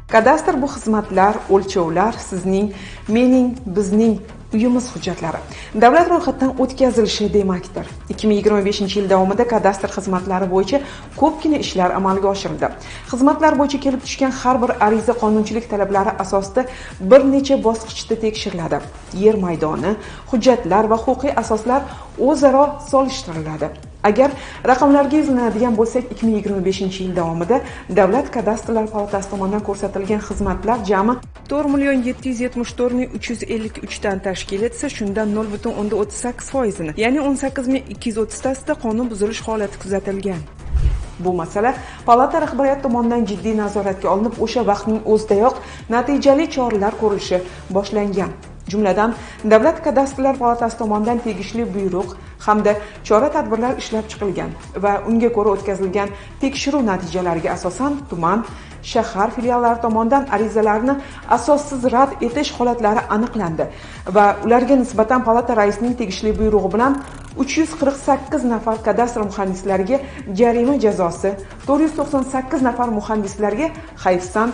Kadastr bu xizmatlar, o'lchovlar sizning, mening, bizning uyimiz hujjatlari davlat ro'yxatidan o'tkazilishi demakdir. 2025-yil davomida kadastr xizmatlari bo'yicha ko'pgina ishlar amalga oshirildi. Xizmatlar bo'yicha kelib tushgan har bir ariza qonunchilik talablari asosida bir necha bosqichda tekshiriladi. Yer maydoni, hujjatlar va huquqiy asoslar o'zaro solishtiriladi. Agar raqamlarga izlanadigan bo'lsak, 2025-yil davomida Davlat kadastrlar palatasi tomonidan ko'rsatilgan xizmatlar jami 4,774,353 dan tashkil etsa, shundan 0,38%, ya'ni 18,230 tasida qonun buzilish holati kuzatilgan. Bu masala palata rahbariyati tomonidan jiddiy nazoratga olinib, o'sha vaqtning o'zidayoq natijali choralar ko'rilishi boshlangan. Jumladan, Davlat kadastrlar palatasi tomonidan tegishli buyruq hamda chora-tadbirlar ishlab chiqilgan va unga ko'ra o'tkazilgan tekshiruv natijalariga asosan tuman, shahar filiallari tomonidan arizalarni asossiz rad etish holatlari aniqlandi va ularga nisbatan palata raisining tegishli buyrug'i bilan 348 nafar kadastr muhandislariga jarima jazosi, 498 nafar muhandislarga hayfsan,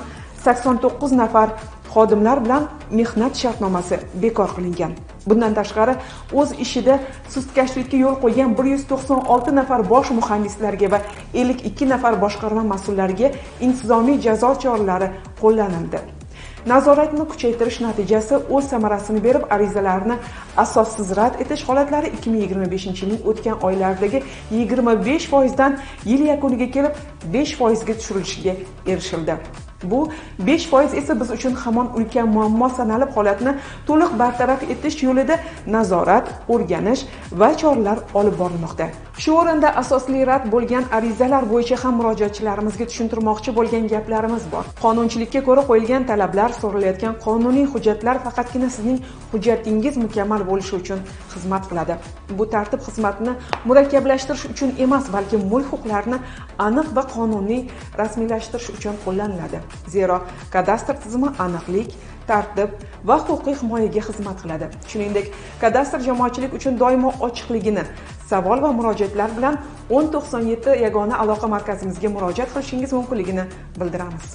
89 nafar xodimlar bilan mehnat shartnomasi bekor qilingan. Bundan tashqari, o'z ishida sustkashlikka yo'l qo'ygan 196 nafar bosh muhandislarga va 52 nafar boshqarma mas'ullariga intizomiy jazo choralari qo'llanildi. Nazoratni kuchaytirish natijasi o'z samarasini berib, arizalarni asossiz rad etish holatlari 2025-yilning o'tgan oylaridagi 25% dan yil yakuniga kelib 5% ga tushirilishiga erishildi. Bu 5% esa biz uchun hamon ulkan muammo sanalib, holatni to'liq bartaraf etish yo'lida nazorat, o'rganish va choralar olib borilmoqda. Shu o'rinda asosli rad bo'lgan arizalar bo'yicha ham murojaatchilarimizga tushuntirmoqchi bo'lgan gaplarimiz bor. Qonunchilikka ko'ra qo'yilgan talablar, so'ralayotgan qonuniy hujjatlar faqatgina sizning hujjatingiz mukammal bo'lishi uchun xizmat qiladi. Bu tartib xizmatni murakkablashtirish uchun emas, balki mulk huquqlarini aniq va qonuniy rasmiylashtirish uchun qo'llaniladi. Zero kadastr tizimi aniqlik, tartib va huquqiy himoyaga xizmat qiladi. Shuningdek, kadastr jamoatchilik uchun doimo ochiqligini, savol va murojaatlar bilan 1097 yagona aloqa markazimizga murojaat qilishingiz mumkinligini bildiramiz.